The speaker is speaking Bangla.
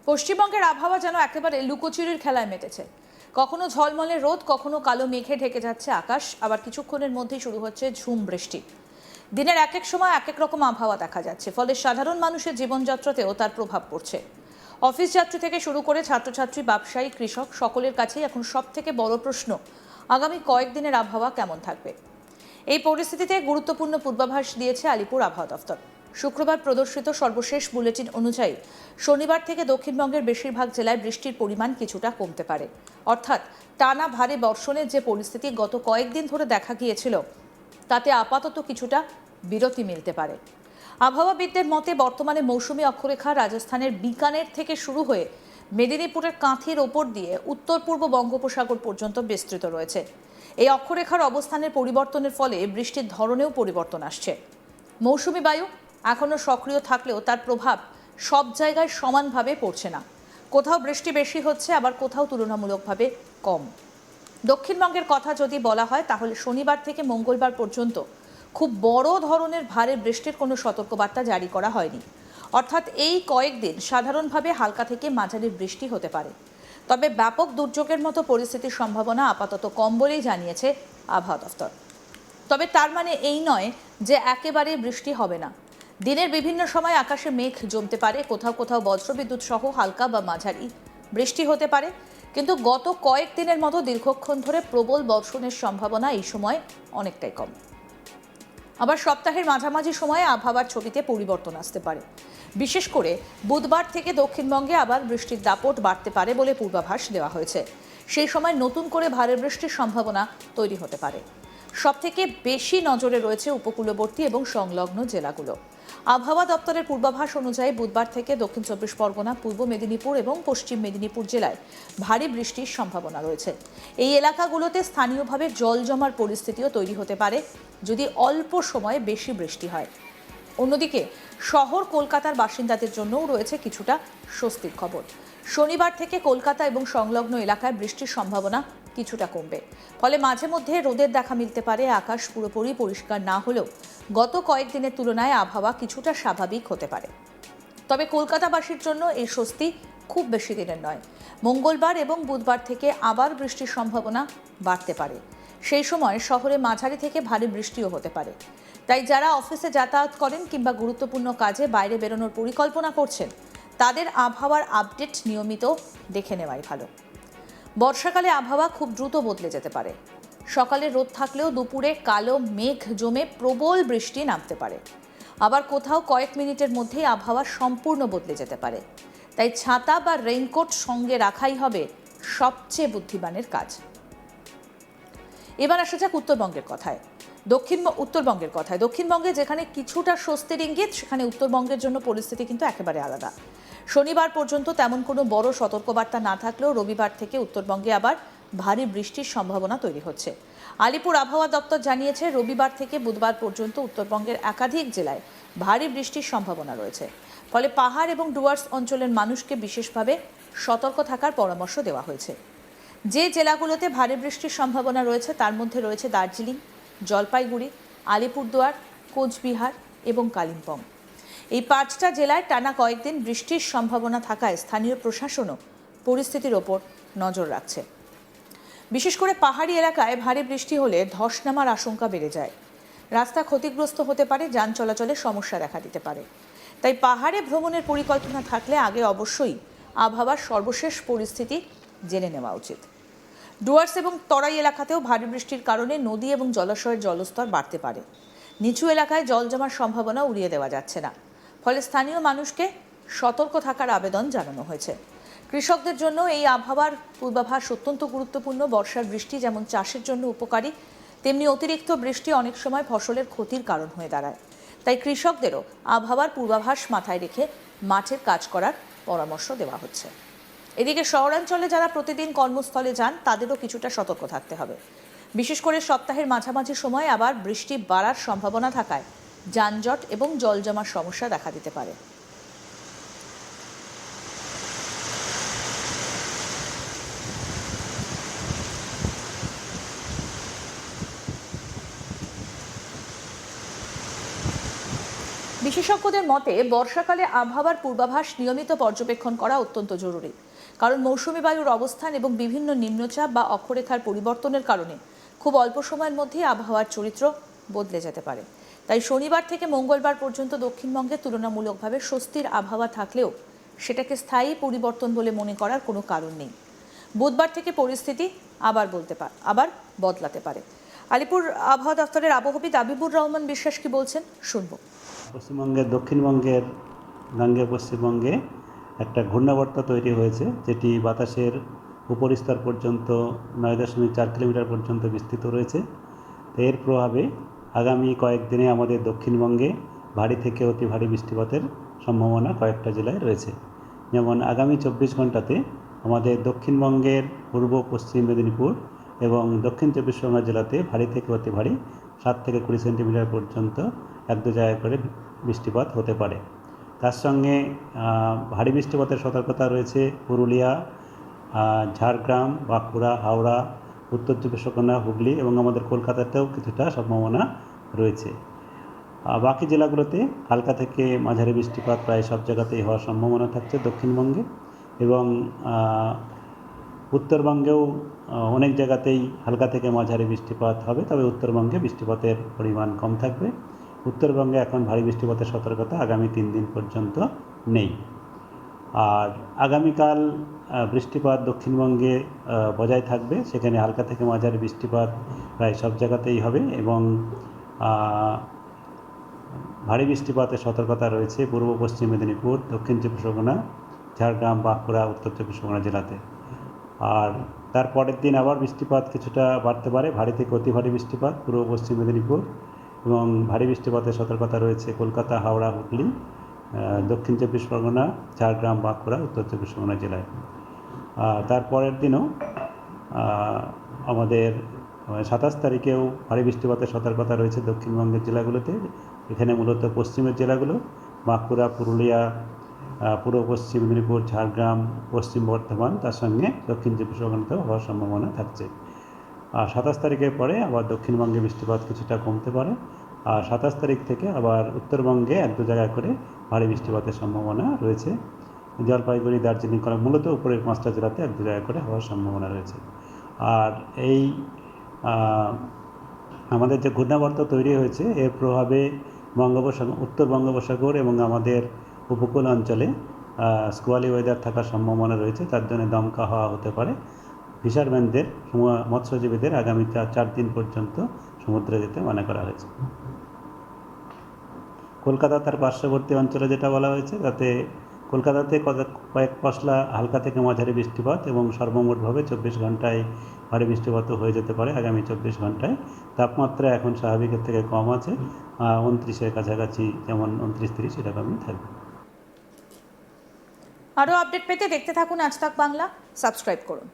পশ্চিমবঙ্গের আবহাওয়া যেন একেবারে লুকোচুরির খেলায় মেতেছে। কখনো ঝলমলে রোদ, কখনো কালো মেঘে ঢেকে যাচ্ছে আকাশ, আবার কিছুক্ষণের মধ্যেই শুরু হচ্ছে ঝুম বৃষ্টি। দিনের এক এক সময় এক এক রকম আবহাওয়া দেখা যাচ্ছে, ফলে সাধারণ মানুষের জীবনযাত্রাতেও তার প্রভাব পড়ছে। অফিস যাত্রী থেকে শুরু করে ছাত্রছাত্রী, ব্যবসায়ী, কৃষক সকলের কাছেই এখন সব থেকে বড় প্রশ্ন, আগামী কয়েকদিনের আবহাওয়া কেমন থাকবে। এই পরিস্থিতিতে গুরুত্বপূর্ণ পূর্বাভাস দিয়েছে আলিপুর আবহাওয়া দফতর। শুক্রবার প্রদর্শিত সর্বশেষ বুলেটিন অনুযায়ী শনিবার থেকে দক্ষিণবঙ্গের বেশিরভাগ জেলায় বৃষ্টির পরিমাণ কিছুটা কমতে পারে। অর্থাৎ টানা ভারী বর্ষণের যে পরিস্থিতি গত কয়েকদিন ধরে দেখা গিয়েছিল, তাতে আপাতত কিছুটা বিরতি মিলতে পারে। আবহাওয়াবিদদের মতে বর্তমানে মৌসুমী অক্ষরেখা রাজস্থানের বিকানের থেকে শুরু হয়ে মেদিনীপুরের কাঁথির ওপর দিয়ে উত্তর পূর্ব বঙ্গোপসাগর পর্যন্ত বিস্তৃত রয়েছে। এই অক্ষরেখার অবস্থানের পরিবর্তনের ফলে বৃষ্টির ধরনেও পরিবর্তন আসছে। মৌসুমী বায়ু এখনও সক্রিয় থাকলেও তার প্রভাব সব জায়গায় সমানভাবে পড়ছে না। কোথাও বৃষ্টি বেশি হচ্ছে, আবার কোথাও তুলনামূলকভাবে কম। দক্ষিণবঙ্গের কথা যদি বলা হয়, তাহলে শনিবার থেকে মঙ্গলবার পর্যন্ত খুব বড় ধরনের ভারী বৃষ্টির কোনো সতর্কবার্তা জারি করা হয়নি। অর্থাৎ এই কয়েকদিন সাধারণভাবে হালকা থেকে মাঝারি বৃষ্টি হতে পারে। তবে ব্যাপক দুর্যোগের মতো পরিস্থিতির সম্ভাবনা আপাতত কম বলেই জানিয়েছে আবহাওয়া দফতর। তবে তার মানে এই নয় যে একেবারে বৃষ্টি হবে না। দিনের বিভিন্ন সময় আকাশে মেঘ জমতে পারে, কোথাও কোথাও বজ্রবিদ্যুৎ সহ হালকা বা মাঝারি বৃষ্টি হতে পারে। কিন্তু গত কয়েকদিনের মতো দীর্ঘক্ষণ ধরে প্রবল বর্ষণের সম্ভাবনা এই সময় অনেকটাই কম। আবার সপ্তাহের মাঝামাঝি সময়ে আবহাওয়ার ছবিতে পরিবর্তন আসতে পারে। বিশেষ করে বুধবার থেকে দক্ষিণবঙ্গে আবার বৃষ্টির দাপট বাড়তে পারে বলে পূর্বাভাস দেওয়া হয়েছে। সেই সময় নতুন করে ভারী বৃষ্টির সম্ভাবনা তৈরি হতে পারে। সবথেকে বেশি নজরে রয়েছে উপকূলবর্তী এবং সংলগ্ন জেলাগুলো। আবহাওয়া দপ্তরের পূর্বাভাস অনুযায়ী বুধবার থেকে দক্ষিণ চব্বিশ পরগনা, পূর্ব মেদিনীপুর এবং পশ্চিম মেদিনীপুর জেলায় ভারী বৃষ্টির সম্ভাবনা রয়েছে। এই এলাকাগুলোতে স্থানীয়ভাবে জল জমার পরিস্থিতিও তৈরি হতে পারে যদি অল্প সময়ে বেশি বৃষ্টি হয়। অন্যদিকে শহর কলকাতার বাসিন্দাদের জন্যও রয়েছে কিছুটা স্বস্তির খবর। শনিবার থেকে কলকাতা এবং সংলগ্ন এলাকায় বৃষ্টির সম্ভাবনা কিছুটা কমবে। ফলে মাঝে মধ্যে রোদের দেখা মিলতে পারে। আকাশ পুরোপুরি পরিষ্কার না হলেও গত কয়েকদিনের তুলনায় আবহাওয়া কিছুটা স্বাভাবিক হতে পারে। তবে কলকাতাবাসীর জন্য এই স্বস্তি খুব বেশি দিনের নয়। মঙ্গলবার এবং বুধবার থেকে আবার বৃষ্টির সম্ভাবনা বাড়তে পারে। সেই সময় শহরে মাঝারি থেকে ভারী বৃষ্টিও হতে পারে। তাই যারা অফিসে যাতায়াত করেন কিংবা গুরুত্বপূর্ণ কাজে বাইরে বেরোনোর পরিকল্পনা করছেন, তাদের আবহাওয়ার আপডেট নিয়মিত দেখে নেওয়াই ভালো। বর্ষাকালে আবহাওয়া খুব দ্রুত বদলে যেতে পারে। সকালে রোদ থাকলেও দুপুরে কালো মেঘ জমে প্রবল বৃষ্টি নামতে পারে। আবার কোথাও কয়েক মিনিটের মধ্যেই আবহাওয়া সম্পূর্ণ বদলে যেতে পারে। তাই ছাতা বা রেইনকোট সঙ্গে রাখাই হবে সবচেয়ে বুদ্ধিমানের কাজ। এবার আসা যাক উত্তরবঙ্গের কথায়। দক্ষিণবঙ্গে যেখানে কিছুটা স্বস্তির ইঙ্গিত, সেখানে উত্তরবঙ্গের জন্য পরিস্থিতি কিন্তু একেবারে আলাদা। শনিবার পর্যন্ত তেমন কোনো বড় সতর্কবার্তা না থাকলেও রবিবার থেকে উত্তরবঙ্গে আবার ভারী বৃষ্টির সম্ভাবনা তৈরি হচ্ছে। আলিপুর আবহাওয়া দপ্তর জানিয়েছে, রবিবার থেকে বুধবার পর্যন্ত উত্তরবঙ্গের একাধিক জেলায় ভারী বৃষ্টির সম্ভাবনা রয়েছে। ফলে পাহাড় এবং ডুয়ার্স অঞ্চলের মানুষকে বিশেষভাবে সতর্ক থাকার পরামর্শ দেওয়া হয়েছে। যে জেলাগুলোতে ভারী বৃষ্টির সম্ভাবনা রয়েছে তার মধ্যে রয়েছে দার্জিলিং, জলপাইগুড়ি, আলিপুরদুয়ার, কোচবিহার এবং কালিম্পং। এই 5টা জেলায় টানা কয়েকদিন বৃষ্টির সম্ভাবনা থাকায় স্থানীয় প্রশাসনও পরিস্থিতির ওপর নজর রাখছে। বিশেষ করে পাহাড়ি এলাকায় ভারী বৃষ্টি হলে ধস নামার আশঙ্কা বেড়ে যায়। রাস্তা ক্ষতিগ্রস্ত হতে পারে, যান চলাচলের সমস্যা দেখা দিতে পারে। তাই পাহাড়ে ভ্রমণের পরিকল্পনা থাকলে আগে অবশ্যই আবহাওয়ার সর্বশেষ পরিস্থিতি জেনে নেওয়া উচিত। ডুয়ার্স এবং তরাই এলাকাতেও ভারী বৃষ্টির কারণে নদী এবং জলাশয়ের জলস্তর বাড়তে পারে। নিচু এলাকায় জল জমার সম্ভাবনা উড়িয়ে দেওয়া যাচ্ছে না। ফলে স্থানীয় মানুষকে সতর্ক থাকার আবেদন জানানো হয়েছে। কৃষকদের জন্য এই আবহাওয়ার পূর্বাভাস অত্যন্ত গুরুত্বপূর্ণ। বর্ষার বৃষ্টি যেমন চাষের জন্য উপকারী, তেমনি অতিরিক্ত বৃষ্টি অনেক সময় ফসলের ক্ষতির কারণ হয়ে দাঁড়ায়। তাই কৃষকদেরও আবহাওয়ার পূর্বাভাস মাথায় রেখে মাঠের কাজ করার পরামর্শ দেওয়া হচ্ছে। এদিকে শহরাঞ্চলে যারা প্রতিদিন কর্মস্থলে যান, তাদেরও কিছুটা সতর্ক থাকতে হবে। বিশেষ করে সপ্তাহের মাঝামাঝি সময় আবার বৃষ্টি বাড়ার সম্ভাবনা থাকায় যানজট এবং জল জমার সমস্যা দেখা দিতে পারে। বিশেষজ্ঞদের মতে বর্ষাকালে আবহাওয়ার পূর্বাভাস নিয়মিত পর্যবেক্ষণ করা অত্যন্ত জরুরি, কারণ মৌসুমী বায়ুর অবস্থান এবং বিভিন্ন নিম্নচাপ বা অক্ষরেখার পরিবর্তনের কারণে খুব অল্প সময়ের মধ্যেই আবহাওয়ার চরিত্র বদলে যেতে পারে। তাই শনিবার থেকে মঙ্গলবার পর্যন্ত দক্ষিণবঙ্গে তুলনামূলকভাবে স্বস্তির আবহাওয়া থাকলেও সেটাকে স্থায়ী পরিবর্তন বলে মনে করার কোনো কারণ নেই। বুধবার থেকে পরিস্থিতি আবার বদলাতে পারে। আলিপুর আবহাওয়া দফতরের আবহবিদ আবিবুর রহমান বিশ্বাস কি বলছেন শুনবো। পশ্চিমবঙ্গের দক্ষিণবঙ্গের গাঙ্গেয় পশ্চিমবঙ্গে একটা ঘূর্ণাবর্ত তৈরি হয়েছে, যেটি বাতাসের উপরিস্তর পর্যন্ত 9.4 কিলোমিটার পর্যন্ত বিস্তৃত রয়েছে। এর প্রভাবে আগামী কয়েকদিনে আমাদের দক্ষিণবঙ্গে ভারী থেকে অতি ভারী বৃষ্টিপাতের সম্ভাবনা কয়েকটা জেলায় রয়েছে। যেমন আগামী 24 ঘন্টাতে আমাদের দক্ষিণবঙ্গের পূর্ব পশ্চিম মেদিনীপুর এবং দক্ষিণ 24 পরগনা জেলাতে ভারী থেকে অতি ভারী 7 থেকে 20 সেন্টিমিটার পর্যন্ত 1-2 জায়গায় করে বৃষ্টিপাত হতে পারে। তার সঙ্গে ভারী বৃষ্টিপাতের সতর্কতা রয়েছে পুরুলিয়া, ঝাড়গ্রাম, বাঁকুড়া, হাওড়া, উত্তর 24 পরগনা, হুগলি এবং আমাদের কলকাতাতেও কিছুটা সম্ভাবনা রয়েছে। বাকি জেলাগুলোতে হালকা থেকে মাঝারি বৃষ্টিপাত প্রায় সব জায়গাতেই হওয়ার সম্ভাবনা থাকছে দক্ষিণবঙ্গে, এবং উত্তরবঙ্গেও অনেক জায়গাতেই হালকা থেকে মাঝারি বৃষ্টিপাত হবে, তবে উত্তরবঙ্গে বৃষ্টিপাতের পরিমাণ কম থাকবে। উত্তরবঙ্গে এখন ভারী বৃষ্টিপাতের সতর্কতা আগামী 3 দিন পর্যন্ত নেই। আর আগামীকাল বৃষ্টিপাত দক্ষিণবঙ্গে বজায় থাকবে, সেখানে হালকা থেকে মাঝারি বৃষ্টিপাত প্রায় সব জায়গাতেই হবে, এবং ভারী বৃষ্টিপাতের সতর্কতা রয়েছে পূর্ব পশ্চিম মেদিনীপুর, দক্ষিণ 24 পরগনা, ঝাড়গ্রাম, বাঁকুড়া, উত্তর 24 পরগনা জেলাতে। আর তারপরের দিন আবার বৃষ্টিপাত কিছুটা বাড়তে পারে, ভারী থেকে অতি ভারী বৃষ্টিপাত পূর্ব পশ্চিম মেদিনীপুর, এবং ভারী বৃষ্টিপাতের সতর্কতা রয়েছে কলকাতা, হাওড়া, হুগলি, দক্ষিণ 24 পরগনা, ঝাড়গ্রাম, বাঁকুড়া, উত্তর 24 পরগনা জেলায়। তারপরের দিনও আমাদের 27 তারিখেও ভারী বৃষ্টিপাতের সতর্কতা রয়েছে দক্ষিণবঙ্গের জেলাগুলোতে। এখানে মূলত পশ্চিমের জেলাগুলো বাঁকুড়া, পুরুলিয়া, পূর্ব পশ্চিম মেদিনীপুর, ঝাড়গ্রাম, পশ্চিম বর্ধমান, তার সঙ্গে দক্ষিণ 24 পরগনাতেও হওয়ার সম্ভাবনা থাকছে। আর 27 তারিখের পরে আবার দক্ষিণবঙ্গে বৃষ্টিপাত কিছুটা কমতে পারে, আর 27 তারিখ থেকে আবার উত্তরবঙ্গে 1-2 জায়গায় করে ভারী বৃষ্টিপাতের সম্ভাবনা রয়েছে। জলপাইগুড়ি, দার্জিলিং, মূলত উপরের 5টা জেলাতে 1-2 জায়গায় করে হওয়ার সম্ভাবনা রয়েছে। আর এই আমাদের যে ঘূর্ণাবর্ত তৈরি হয়েছে, এর প্রভাবে উত্তর বঙ্গোপসাগর এবং আমাদের উপকূল অঞ্চলে স্কোয়ালি ওয়েদার থাকার সম্ভাবনা রয়েছে। তার জন্য দমকা হাওয়া হতে পারে। ফিশারম্যানদের, মৎস্যজীবীদের আগামী 4 দিন পর্যন্ত সমুদ্রে যেতে মানা করা হয়েছে। কলকাতা তার পার্শ্ববর্তী অঞ্চলে যেটা বলা হয়েছে, তাতে কলকাতাতে কয়েক পশলা হালকা থেকে মাঝারি বৃষ্টিপাত এবং সর্বমোটভাবে 24 ঘন্টায় ভারী বৃষ্টিপাতও হয়ে যেতে পারে। আগামী 24 ঘন্টায় তাপমাত্রা এখন স্বাভাবিকের থেকে কম আছে, 29-এর কাছাকাছি, যেমন 29-30 এরকমই থাকবে। আরও আপডেট পেতে দেখতে থাকুন আজ তাক বাংলা, সাবস্ক্রাইব করুন।